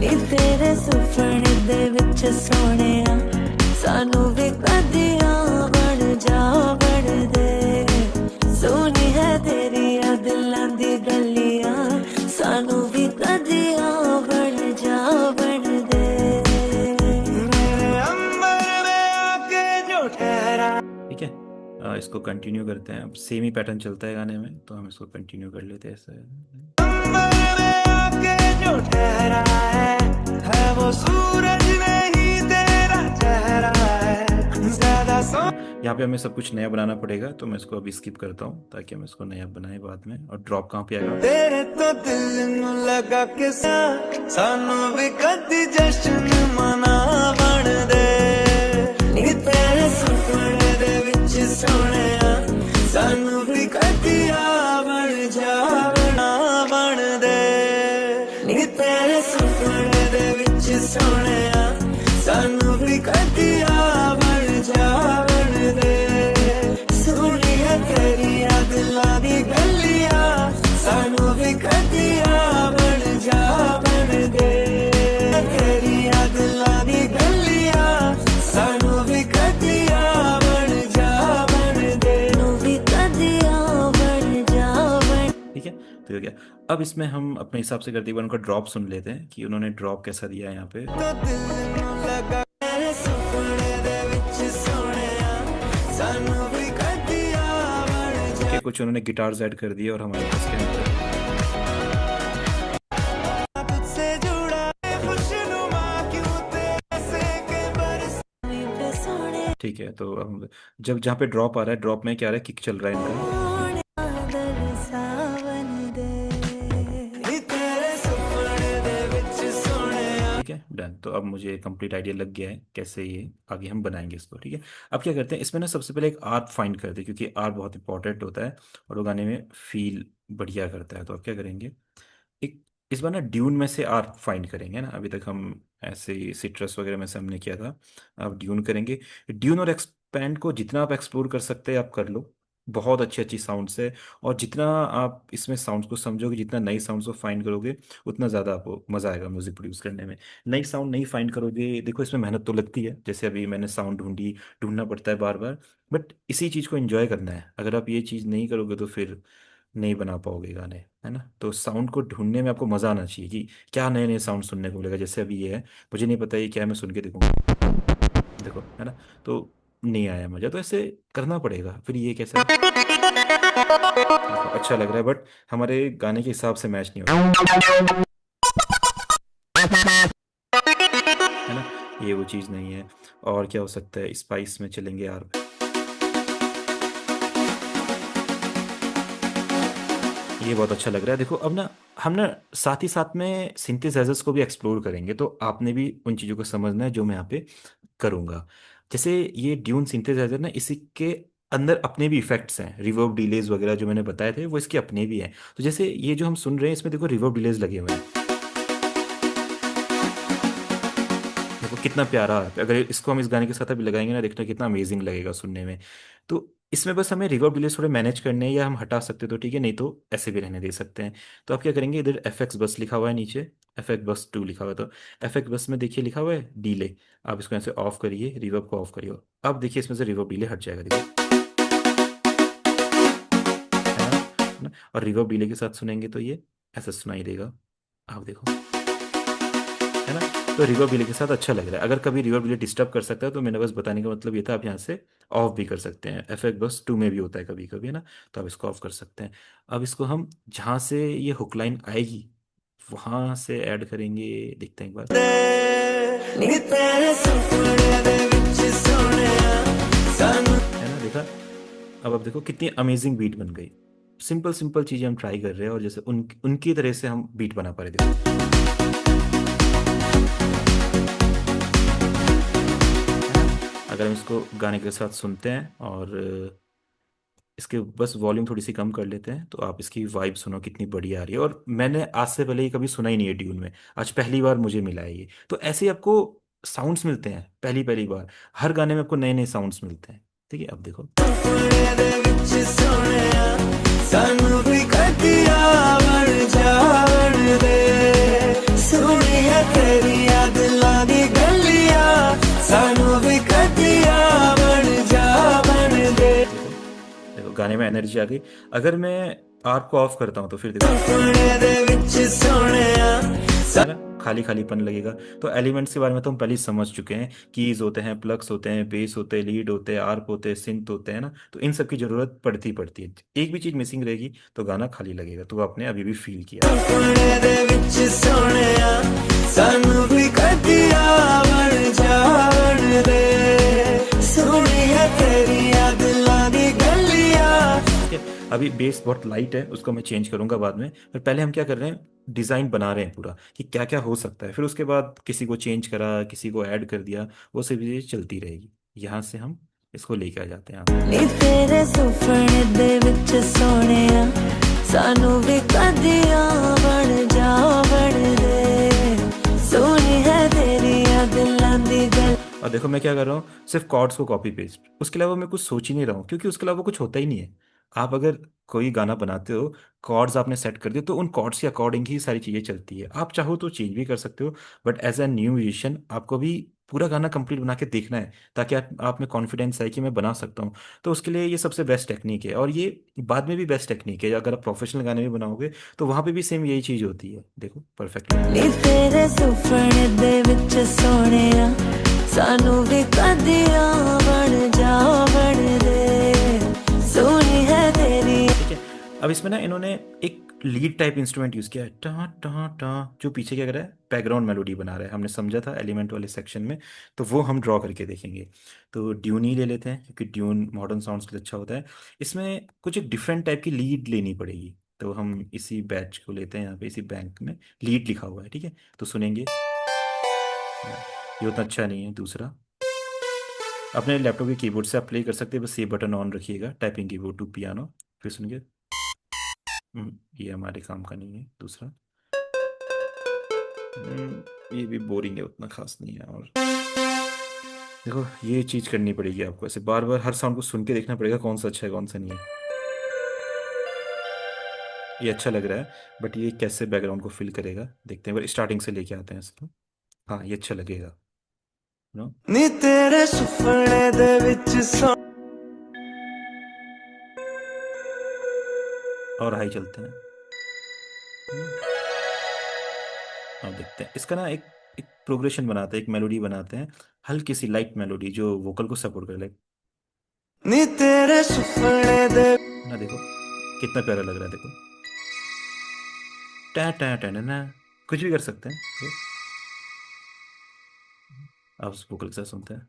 नी तेरे सुपने दे विच सोहणिया सानू वी कदियां बन जा बन दे। सोनी है तेरी आ दिलां दी गलियां सानू वी कदियां बन जा बन दे। मेरे अंबर में आके जो ठहरा। ठीक है, इसको कंटिन्यू करते हैं। अब सेम ही पैटर्न चलता है गाने में, तो हम इसको कंटिन्यू कर लेते हैं ऐसे। अंबर में आके जो ठहरा है वो सूरज नहीं तेरा चेहरा है ज्यादा सो। यहाँ पे हमें सब कुछ नया बनाना पड़ेगा, तो मैं इसको अभी स्किप करता हूँ ताकि हम इसको नया बनाए बाद में। और ड्रॉप कहाँ पे आएगा? तेरे तो दिल नू लगा के सानू भी कदी जश्न मना बन दे। नी तेरे सुपने दे विच सोहणिया सानू भी कदियां बन जा बना बन दे। नी तेरे सुपने दे विच सोहणिया सानू भी कदियां बन जा बन दे। सोनी है तेरी आ दिलां दी गलियां सानू भी कदियां बन जा बन दे। तेरी आ दिलां दी गलियां सानू भी कदियां बन जा बन दे। नू भी कदियां बन जा बन। ठीक है, तो हो गया। अब इसमें हम अपने हिसाब से करते हुए उनका ड्रॉप सुन लेते हैं कि उन्होंने ड्रॉप कैसा दिया है यहाँ पे। तो दिल नू लगा तेरे सुपने दे विच सोहणिया सानू भी कदियां बन जा। ठीक है, कुछ उन्होंने गिटार्स ऐड कर दिए और हमारे पास के अंदर। तुझसे जुड़ा है खुशनुमा क्यों तेरे के बरस पे सोहणिया। ठीक है, तो हम जब जहाँ पे ड्रॉप आ रहा है, ड्रॉप में क्या आ रहा है, किक चल रहा है इनका। बादल सावन दे नी तेरे सुपने दे विच सोहणिया। ठीक है, डन। तो अब मुझे कंप्लीट आइडिया लग गया है कैसे ये आगे हम बनाएंगे इसको। ठीक है, अब क्या करते हैं, इसमें ना सबसे पहले एक आर फाइंड करते हैं, क्योंकि आर बहुत इंपॉर्टेंट होता है और वो गाने में फील बढ़िया करता है। तो अब क्या करेंगे, एक इस बार ना ड्यून में से आर फाइंड करेंगे ना। अभी तक हम ऐसे ही सिट्रस वगैरह में से हमने किया था, अब ड्यून करेंगे। ड्यून और एक्सपैंड को जितना आप एक्सप्लोर कर सकते हैं आप कर लो। बहुत अच्छी अच्छी साउंड्स है, और जितना आप इसमें साउंड्स को समझोगे, जितना नई साउंड्स को फाइंड करोगे, उतना ज़्यादा आपको मज़ा आएगा म्यूज़िक प्रोड्यूस करने में। नई साउंड नहीं फाइंड करोगे, देखो इसमें मेहनत तो लगती है, जैसे अभी मैंने साउंड ढूंढी, ढूंढना पड़ता है बार बार। बट इसी चीज़ को एंजॉय करना है। अगर आप ये चीज़ नहीं करोगे तो फिर नहीं बना पाओगे गाने, है ना। तो साउंड को ढूंढने में आपको मज़ा आना चाहिए कि क्या नए नए साउंड सुनने को मिलेगा। जैसे अभी ये है, मुझे नहीं पता ये क्या है, मैं सुन के देखूंगा, देखो, है ना। तो नहीं आया मज़ा, तो ऐसे करना पड़ेगा। फिर ये कैसा है, देखो अच्छा लग रहा है बट हमारे गाने के हिसाब से मैच नहीं होता, है ना। ये वो चीज़ नहीं है। और क्या हो सकता है, स्पाइस में चलेंगे यार। ये बहुत अच्छा लग रहा है। देखो अब ना हम ना साथ ही साथ में सिंथेसाइजर्स को भी एक्सप्लोर करेंगे, तो आपने भी उन चीज़ों को समझना है जो मैं यहाँ पे करूँगा। जैसे ये ड्यून सिंथेसाइजर ना, इसी के अंदर अपने भी इफेक्ट्स हैं, रिवर्ब डिलेज वगैरह जो मैंने बताए थे वो इसके अपने भी हैं। तो जैसे ये जो हम सुन रहे हैं इसमें देखो रिवर्ब डिलेज लगे हुए हैं, देखो कितना प्यारा है। अगर इसको हम इस गाने के साथ अभी लगाएंगे ना, देखना कितना अमेजिंग लगेगा सुनने में। तो इसमें बस हमें रिवर्ब डिले थोड़े मैनेज करने हैं, या हम हटा सकते तो ठीक है, नहीं तो ऐसे भी रहने दे सकते हैं। तो आप क्या करेंगे, इधर एफ एक्स बस लिखा हुआ है, नीचे एफ एक्स बस 2 लिखा हुआ है, तो एफ एक्स बस में देखिए लिखा हुआ है डीले। आप इसको ऐसे ऑफ करिए, रिवर्ब को ऑफ करिए, अब देखिए इसमें से रिवर्ब डिले हट जाएगा, देखिए। है ना। और रिवर्ब डिले के साथ सुनेंगे तो ये ऐसा सुनाई देगा, आप देखो, है ना। तो रिवर्ब डिले के साथ अच्छा लग रहा है। अगर कभी रिवर्ब डिले डिस्टर्ब कर सकता है तो मैंने बस बताने का मतलब ये था, आप यहाँ से ऑफ भी कर सकते हैं। इफेक्ट बस 2 में भी होता है कभी कभी, है ना। तो आप इसको ऑफ कर सकते हैं। अब इसको हम जहाँ से ये हुक लाइन आएगी वहाँ से ऐड करेंगे, देखते हैं एक बार, नी तेरे सुपने दे विच सोहणिया सानू है ना, देखा। अब आप देखो कितनी अमेजिंग बीट बन गई। सिंपल सिंपल चीज़ें हम ट्राई कर रहे हैं और जैसे उनकी तरह से हम बीट बना पा रहे, देखो, है ना। अगर हम इसको गाने के साथ सुनते हैं और इसके बस वॉल्यूम थोड़ी सी कम कर लेते हैं तो आप इसकी वाइब सुनो कितनी बढ़िया आ रही है। और मैंने आज से पहले ये कभी सुना ही नहीं है ट्यून में, आज पहली बार मुझे मिला है ये। तो ऐसे ही आपको साउंड्स मिलते हैं पहली पहली बार, हर गाने में आपको नए नए साउंड्स मिलते हैं। ठीक है, अब देखो, सुपने दे विच सोहणिया सानू भी कदिया बन जावण दे सोहणिया तेरिया दिलां दी गलियां सानू भी कदिया बन जावण दे देखो, देखो गाने में एनर्जी आ गई। अगर मैं आर्क को ऑफ करता हूँ तो फिर देखो, सुपने दे विच सोहणिया है ना, खाली खालीपन लगेगा। तो एलिमेंट्स के बारे में तो हम पहले ही समझ चुके हैं। कीज होते हैं, प्लग्स होते हैं, बेस होते हैं, लीड होते हैं, आर्प होते हैं, सिंथ होते हैं ना। तो इन सब की जरूरत पड़ती है। एक भी चीज मिसिंग रहेगी तो गाना खाली लगेगा। तो आपने अभी भी फील किया। सुपने दे विच सोहणिया सानू भी कदिया बन जावण दे सोहणिया तेरिया दिलां दी गलियां ठीक है, अभी बेस बहुत लाइट है, उसको मैं चेंज करूंगा बाद में। पर पहले हम क्या कर रहे हैं, डिज़ाइन बना रहे हैं पूरा कि क्या क्या हो सकता है। फिर उसके बाद किसी को चेंज करा, किसी को ऐड कर दिया, वो सब चीज़ें चलती रहेगी। यहाँ से हम इसको लेके आ जाते हैं यहाँ नी तेरे सुपने दे विच सोहणिया सानू भी कदिया बन जावण दे सोहणी है तेरिया दिलां दी गल पे। और देखो मैं क्या कर रहा हूँ, सिर्फ कॉर्ड्स को कॉपी पेस्ट, उसके अलावा मैं कुछ सोच ही नहीं रहा हूँ, क्योंकि उसके अलावा कुछ होता ही नहीं है। आप अगर कोई गाना बनाते हो, कॉर्ड्स आपने सेट कर दिए तो उन कॉर्ड्स के अकॉर्डिंग ही सारी चीज़ें चलती है। आप चाहो तो चेंज भी कर सकते हो, but as a new musician आपको भी पूरा गाना कंप्लीट बना के देखना है, ताकि आप में कॉन्फिडेंस आए कि मैं बना सकता हूँ। तो उसके लिए ये सबसे बेस्ट टेक्निक है, और ये बाद में भी बेस्ट टेक्निक है। अगर आप प्रोफेशनल गाने भी बनाओगे तो वहाँ पे भी सेम यही चीज़ होती है। देखो परफेक्ट। नी तेरे सुपने दे विच सोहणिया सानू भी कदिया बन जावण दे सोहणी है तेरी ठीक है, अब इसमें ना इन्होंने एक लीड टाइप इंस्ट्रूमेंट यूज किया है, टा टा टा, जो पीछे क्या कर रहा है, बैकग्राउंड मेलोडी बना रहा है। हमने समझा था एलिमेंट वाले सेक्शन में, तो वो हम ड्रॉ करके देखेंगे। तो ड्यून ही ले लेते हैं, क्योंकि ड्यून मॉडर्न साउंड्स के लिए अच्छा होता है। इसमें कुछ एक डिफरेंट टाइप की लीड लेनी पड़ेगी। तो हम इसी बैच को लेते हैं, यहाँ पे इसी बैंक में लीड लिखा हुआ है। ठीक है, तो सुनेंगे, ये उतना अच्छा नहीं है। दूसरा, अपने लैपटॉप के कीबोर्ड से आप प्ले कर सकते हैं, बस ये बटन ऑन रखिएगा, टाइपिंग कीबोर्ड टू पियानो। फिर सुनिए, ये हमारे काम का नहीं है। दूसरा, ये भी बोरिंग है, उतना खास नहीं है। और देखो ये चीज़ करनी पड़ेगी आपको, ऐसे बार बार हर साउंड को सुन के देखना पड़ेगा कौन सा अच्छा है कौन सा नहीं है। ये अच्छा लग रहा है, बट ये कैसे बैकग्राउंड को फिल करेगा देखते हैं। पर स्टार्टिंग से लेके आते हैं इसको। हाँ, ये अच्छा लगेगा, नो। नी तेरे सुपने दे विच सो और हाई चलते हैं। अब देखते हैं इसका ना एक एक प्रोग्रेशन बनाते हैं, एक मेलोडी बनाते हैं, हल्की सी लाइट मेलोडी जो वोकल को सपोर्ट करे, लाइक नी तेरे सुपने दे ना। देखो कितना प्यारा लग रहा है, देखो, टा टा टा ना, कुछ भी कर सकते हैं। देखो, आप उस वोकल के साथ सुनते हैं,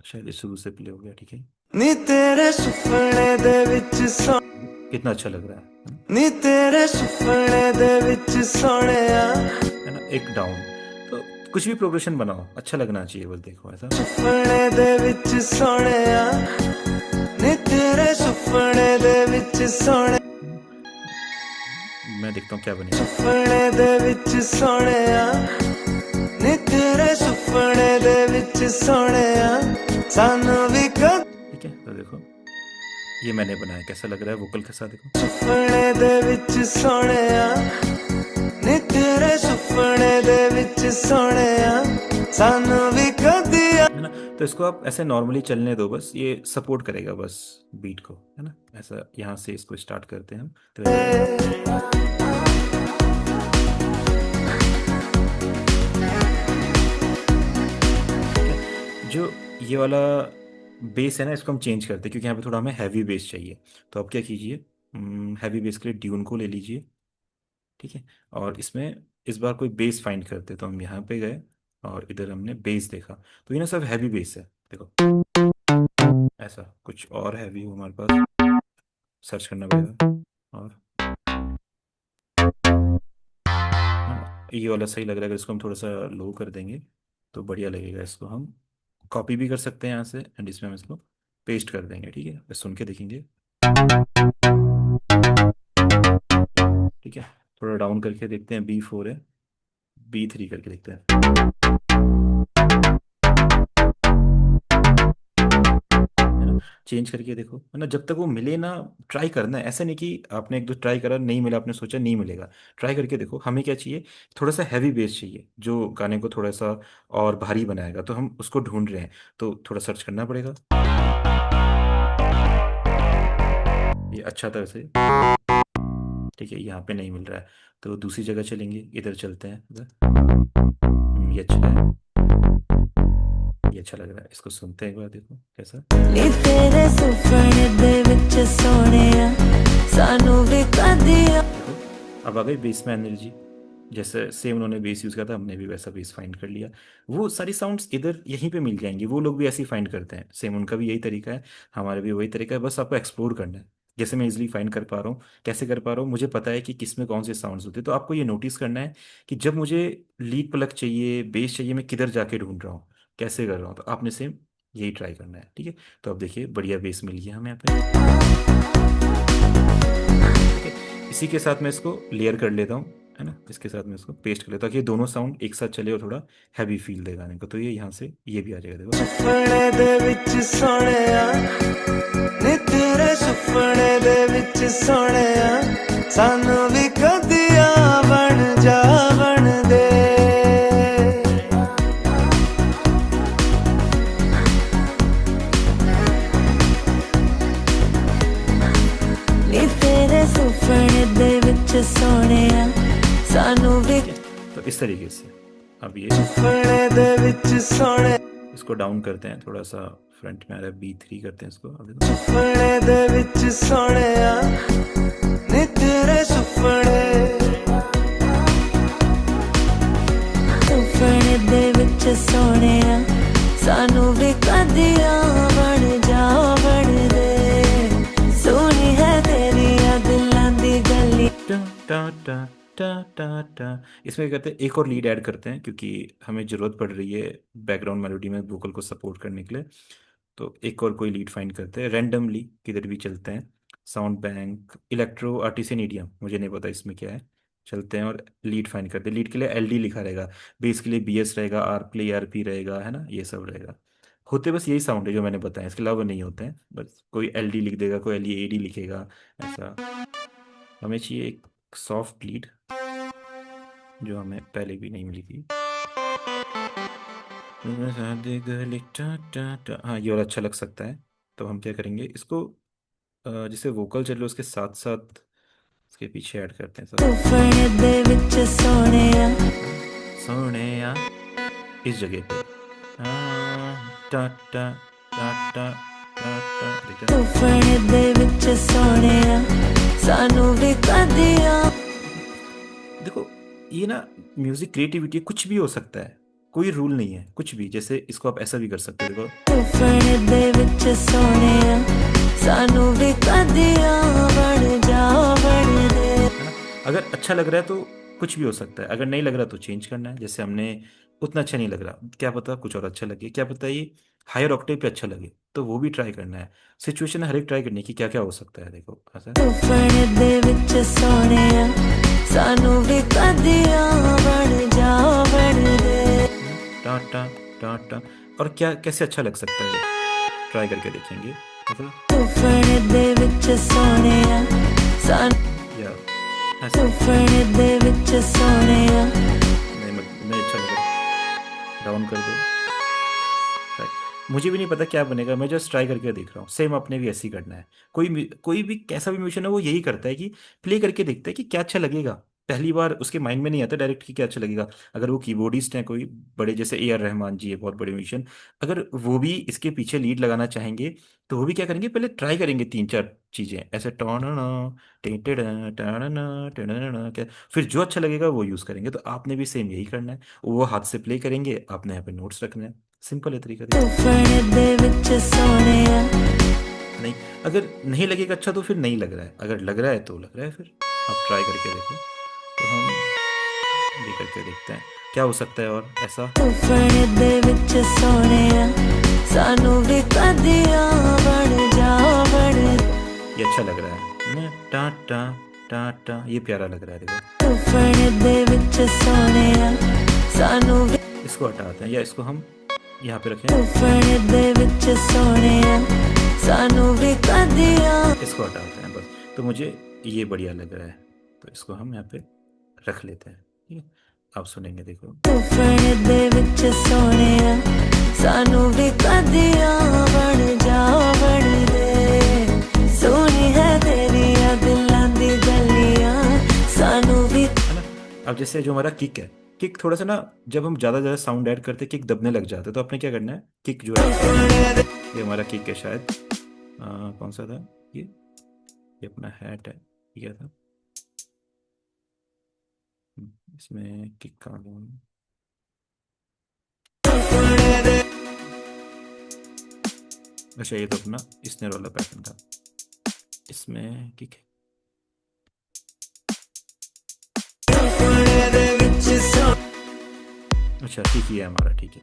शायद ये शुरू से प्ले हो गया। ठीक है, नी तेरे सुपने दे विच सो कितना अच्छा लग रहा है नी तेरे सुपने दे विच सोहणिया है ना। एक डाउन, तो कुछ भी प्रोग्रेशन बनाओ अच्छा लगना चाहिए, बस देखो ऐसा। सुपने दे विच सोहणिया नी तेरे सुपने दे विच सोहणे मैं देखता हूँ क्या बनेगा। सुपने दे विच सोहणिया नी तेरे सुपने दे विच सोहणिया सानू भी कद ठीक है, तो देखो ये मैंने बनाया, कैसा लग रहा है वोकल के साथ, देखो। सुपने दे विच सोहणिया नी तेरे सुपने दे विच सोहणिया सानू भी कदी है ना। तो इसको आप ऐसे नॉर्मली चलने दो, बस ये सपोर्ट करेगा बस बीट को, है ना। ऐसा यहाँ से इसको स्टार्ट करते हैं हम, तो ठीक है। जो ये वाला बेस है ना, इसको हम चेंज करते हैं क्योंकि यहाँ पे थोड़ा हमें हैवी बेस चाहिए। तो आप क्या कीजिए, हैवी बेस के लिए ड्यून को ले लीजिए, ठीक है। और इसमें इस बार कोई बेस फाइंड करते, तो हम यहाँ पे गए और इधर हमने बेस देखा, तो ये ना सब हैवी बेस है। देखो ऐसा कुछ और हैवी हो हमारे पास, सर्च करना पड़ेगा। और हाँ, ये वाला सही लग रहा है, अगर इसको हम थोड़ा सा लो कर देंगे तो बढ़िया लगेगा। इसको हम कॉपी भी कर सकते हैं यहाँ से, एंड इसमें हम इसको पेस्ट कर देंगे, ठीक है। बस सुन के देखेंगे, ठीक है। थोड़ा डाउन करके देखते हैं, B4 है, B3 करके देखते हैं, है ना। चेंज करके देखो, है ना। जब तक वो मिले ना, ट्राई करना है। ऐसा नहीं कि आपने एक दो ट्राई करा नहीं मिला, आपने सोचा नहीं मिलेगा। ट्राई करके देखो। हमें क्या चाहिए, थोड़ा सा हैवी बेस चाहिए जो गाने को थोड़ा सा और भारी बनाएगा, तो हम उसको ढूंढ रहे हैं, तो थोड़ा सर्च करना पड़ेगा। ये अच्छा था वैसे, ठीक है। यहाँ पे नहीं मिल रहा है तो दूसरी जगह चलेंगे, इधर चलते हैं इधर। ये अच्छा है, ये अच्छा लग रहा है, इसको सुनते हैं एक बार, देखो कैसा। नी तेरे सुपने दे विच सोनिया सानू भी कदिया। देखो अब आ गई बेस में एनर्जी, जैसे सेम उन्होंने बेस यूज किया था, हमने भी वैसा बेस फाइंड कर लिया। वो सारी साउंड्स इधर यहीं पे मिल जाएंगी, वो लोग भी ऐसे ही फाइंड करते हैं, सेम उनका भी यही तरीका है, हमारा भी वही तरीका है। बस आपको एक्सप्लोर करना है। जैसे मैं इजिली फाइंड कर पा रहा हूँ, कैसे कर पा रहा हूँ, मुझे पता है कि किस में कौन से साउंड्स होते हैं। तो आपको ये नोटिस करना है कि जब मुझे लीड प्लग चाहिए, बेस चाहिए, मैं किधर जाके ढूंढ रहा हूँ, कैसे कर रहा हूँ। तो आपने सेम यही ट्राई करना है, ठीक है। तो अब देखिए बढ़िया बेस मिल गया हमें यहाँ पे, ठीक है। इसी के साथ मैं इसको लेयर कर लेता हूँ, है ना। इसके साथ मैं इसको पेस्ट कर लेता हूँ ताकि ये दोनों साउंड एक साथ चले और थोड़ा हैवी फील दे गाने को। तो ये यहाँ से ये भी आ जाएगा, देखो। सुपने दे विच सोनिया नी तेरे सुपने दे विच सोनिया सानू भी कदिया बन जा बन दे। नी तेरे सुपने दे विच सोनिया सानू भी ठीक है। तो इस तरीके से अब ये सुपने दे विच सोने इसको डाउन करते हैं, थोड़ा सा फ्रंट में आ रहा है, B3 करते हैं इसको। अब देखो सुपने दे विच सोनिया नी तेरे सुपने सुपने दे विच सोनिया सानू भी कदिया बन जा बन दे। सोनी है तेरिया दिलां दी गली। टा टा टा टा टा टा। इसमें क्या करते हैं, एक और लीड ऐड करते हैं क्योंकि हमें ज़रूरत पड़ रही है बैकग्राउंड मेलोडी में वोकल को सपोर्ट करने के लिए। तो एक और कोई लीड फाइंड करते हैं, रैंडमली किधर भी चलते हैं। Sound bank, electro, artisan, EDM, मुझे नहीं पता इसमें क्या है। चलते हैं और लीड फाइंड करते हैं। लीड के लिए LD लिखा रहेगा, बेस के लिए BS रहेगा, आर प्ले ARP रहेगा, है ना। ये सब रहेगा। होते बस यही साउंड है जो मैंने बताया, इसके अलावा नहीं होते हैं। बस कोई LD लिख देगा, कोई LEAD लिखेगा, ऐसा। हमें चाहिए एक सॉफ्ट लीड जो हमें पहले भी नहीं मिली थी। हाँ ये और अच्छा लग सकता है। तो हम क्या करेंगे, इसको जिसे वोकल चल रहे उसके साथ साथ इसके पीछे ऐड करते हैं सब, सुपने दे विच सोनिया है ना। सोनिया इस जगह पे, टा टा टा टा टा टा, देखते हैं। सुपने दे विच सोनिया सानू भी कदिया। देखो ये ना म्यूजिक क्रिएटिविटी कुछ भी हो सकता है, कोई रूल नहीं है कुछ भी। जैसे इसको आप ऐसा भी कर सकते हो, देखो, सुपने दे विच सोनिया सानू भी कदिया बन जा बन दे। है ना। अगर अच्छा लग रहा है तो कुछ भी हो सकता है, अगर नहीं लग रहा तो चेंज करना है। जैसे हमने उतना अच्छा नहीं लग रहा, क्या पता कुछ और अच्छा लगे, क्या पता ये हायर ऑक्टेव पे अच्छा लगे, तो वो भी ट्राई करना है। सिचुएशन हर एक ट्राई करने की, क्या क्या हो सकता है, देखो ऐसा। सुपने दे विच सोनिया सानू भी कदिया बन जा बन दे। टा टा टा टा। और क्या कैसे अच्छा लग सकता है, ट्राई करके देखेंगे, मतलब। सुपने दे विच सोनिया सानू या ऐसा सुपने दे विच सोनिया नहीं, नहीं अच्छा लग रहा, डाउन कर दो। मुझे भी नहीं पता क्या बनेगा, मैं जस्ट ट्राई करके देख रहा हूँ। सेम अपने भी ऐसे ही करना है। कोई भी कैसा भी म्यूजिशियन है वो यही करता है कि प्ले करके देखता है कि क्या अच्छा लगेगा। पहली बार उसके माइंड में नहीं आता डायरेक्ट कि क्या अच्छा लगेगा। अगर वो कीबोर्डिस्ट हैं कोई बड़े, जैसे ए आर रहमान जी है, बहुत बड़े म्यूजिशियन, अगर वो भी इसके पीछे लीड लगाना चाहेंगे तो वो भी क्या करेंगे, पहले ट्राई करेंगे तीन चार चीजें ऐसे, टॉन क्या, फिर जो अच्छा लगेगा वो यूज करेंगे। तो आपने भी सेम यही करना है। वो हाथ से प्ले करेंगे, आपने यहाँ पे नोट्स रखना है। सिंपल है तरीका, देखो। सुपने दे विच सोहणिया। नहीं, अगर नहीं लगेगा अच्छा तो फिर नहीं लग रहा है, अगर लग रहा है तो लग रहा है, फिर आप ट्राई करके देखो। तो हम भी करके देखते हैं क्या हो सकता है और ऐसा। सुपने दे विच सोहणिया, सानू भी कदियां बन जा बन। ये अच्छा लग रहा है ना, टा टा टा टा, ये प्यारा लग रहा है, देखो। सुपने दे विच सोहणिया, सानू भी इसको हटाते हैं या इसको हम यहाँ पे रखें। सुपने दे विच सोहणिया, सानू भी कदियां। इसको हटाते हैं बस। तो मुझे ये बढ़िया लग रहा है, तो इसको हम यहाँ पे रख लेते हैं, ठीक है। आप सुनेंगे, देखो। सुपने दे विच सोहणिया, सानू भी कदियां बन जा बन दे। सोनी है तेरिया दिलां दी गलियां, सानू भी। है ना। अब जैसे जो हमारा किक है, किक थोड़ा सा ना, जब हम ज़्यादा ज़्यादा साउंड ऐड करते हैं किक दबने लग जाता है। तो आपने क्या करना है, किक जो है ये हमारा किक है शायद, कौन सा था ये अपना हैट है, ये क्या था। इसमें किक कहाँ गया? अच्छा, ये तो अपना स्नेर वाला पैटर्न था, इसमें किक है। अच्छा, किक ही है हमारा, ठीक है।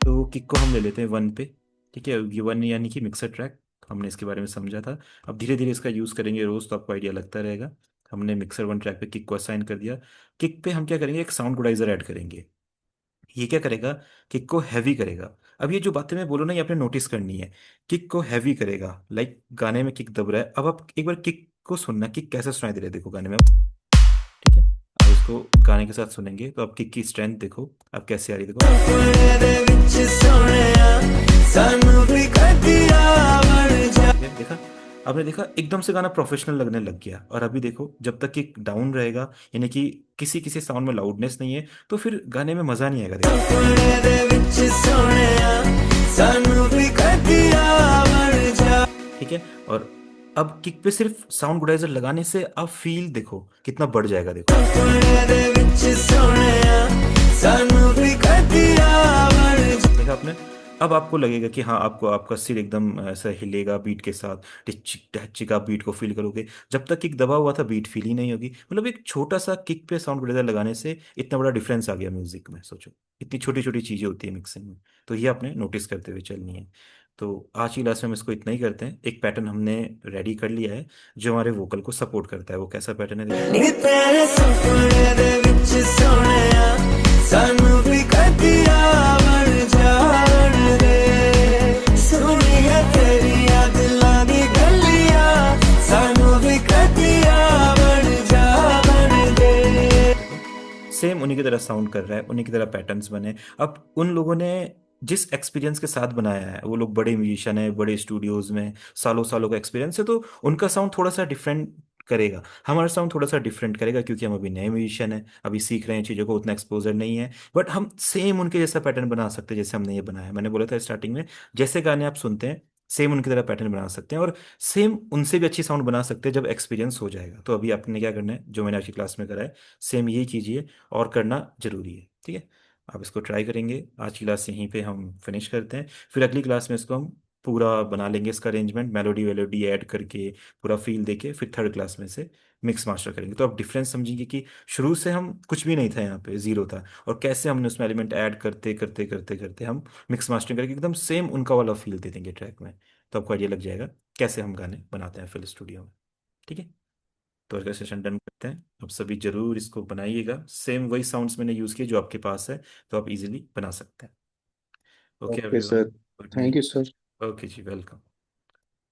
तो किक को हम ले लेते हैं वन पे, ठीक है। ये वन यानी कि मिक्सर ट्रैक, हमने इसके बारे में समझा था। अब धीरे धीरे इसका यूज़ करेंगे रोज़, तो आपको आइडिया लगता रहेगा। हमने मिक्सर वन ट्रैक पे किक को असाइन कर दिया। किक पे हम क्या करेंगे, एक साउंड गुडाइजर ऐड करेंगे। ये क्या करेगा, किक को हैवी करेगा। अब ये जो बातें मैं बोलूँ ना, ये आपने नोटिस करनी है। किक को हैवी करेगा, लाइक गाने में किक दब रहा है। अब आप एक बार किक को सुनना, किक कैसे सुनाई दे रहा है, देखो गाने में अब, ठीक है। अब इसको गाने के साथ सुनेंगे तो आप किक की स्ट्रेंथ देखो, अब कैसे आ रही है, देखो। ठीक है, देखा। आपने देखा एकदम से गाना प्रोफेशनल लगने लग गया। और अभी देखो, जब तक कि डाउन रहेगा, यानी कि किसी किसी साउंड में लाउडनेस नहीं है, तो फिर गाने में मजा नहीं आएगा, देखो। ठीक है। और अब किक पे सिर्फ साउंड गुडाइजर लगाने से अब फील देखो कितना बढ़ जाएगा, देखो। देखा आपने। अब आपको लगेगा कि हाँ, आपको आपका सिर एकदम ऐसा हिलेगा बीट के साथ, टिचिक टचिक, आप बीट को फील करोगे। जब तक किक दबा हुआ था बीट फील ही नहीं होगी। मतलब एक छोटा सा किक पे साउंड गुडाइजर लगाने से इतना बड़ा डिफरेंस आ गया म्यूजिक में, सोचो। इतनी छोटी छोटी चीजें होती है मिक्सिंग में। तो ये आपने नोटिस करते हुए चलनी है। तो आज की क्लास में हम इसको इतना ही करते हैं। एक पैटर्न हमने रेडी कर लिया है जो हमारे वोकल को सपोर्ट करता है। वो कैसा पैटर्न है, देखो। नी तेरे सुपने दे विच सोहणिया, सानू भी कदियां बन जा बन दे। सोनी है तेरिया दिलां दी गलियां, सानू भी कदियां बन जा बन दे। देखो, सेम उन्हीं की तरह साउंड कर रहा है, उन्हीं की तरह पैटर्न्स बने। अब उन लोगों ने जिस एक्सपीरियंस के साथ बनाया है, वो लोग बड़े म्यूजिशियन है, बड़े स्टूडियोज में सालों सालों का एक्सपीरियंस है, तो उनका साउंड थोड़ा सा डिफरेंट करेगा। हमारा साउंड थोड़ा सा डिफरेंट करेगा क्योंकि हम अभी नए म्यूजिशियन हैं, अभी सीख रहे हैं चीज़ों को, उतना एक्सपोजर नहीं है। बट हम सेम उनके जैसा पैटर्न बना सकते हैं जैसे हमने ये बनाया है। मैंने बोला था स्टार्टिंग में, जैसे गाने आप सुनते हैं सेम उनकी तरह पैटर्न बना सकते हैं, और सेम उनसे भी अच्छी साउंड बना सकते हैं जब एक्सपीरियंस हो जाएगा। तो अभी आपने क्या करना है, जो मैंने आज की क्लास में करा है, सेम यही कीजिए, और करना जरूरी है, ठीक है। आप इसको ट्राई करेंगे। आज की क्लास यहीं पे हम फिनिश करते हैं। फिर अगली क्लास में इसको हम पूरा बना लेंगे, इसका अरेंजमेंट मेलोडी वेलोडी ऐड करके, पूरा फील देके, फिर थर्ड क्लास में से मिक्स मास्टर करेंगे। तो आप डिफरेंस समझेंगे कि शुरू से हम कुछ भी नहीं था, यहाँ पे जीरो था, और कैसे हमने उसमें एलिमेंट ऐड करते करते करते करते हम मिक्स मास्टरिंग करके एकदम सेम उनका वाला फील दे देंगे ट्रैक में। तो आपको आइडिया लग जाएगा कैसे हम गाने बनाते हैं फिल स्टूडियो में, ठीक है। तो आज का सेशन डन करते हैं। आप सभी जरूर इसको बनाइएगा, सेम वही साउंड्स मैंने यूज़ किए जो आपके पास है, तो आप इजीली बना सकते हैं। Okay okay sir. Everyone, good thank you night. Sir. Okay जी, वेलकम।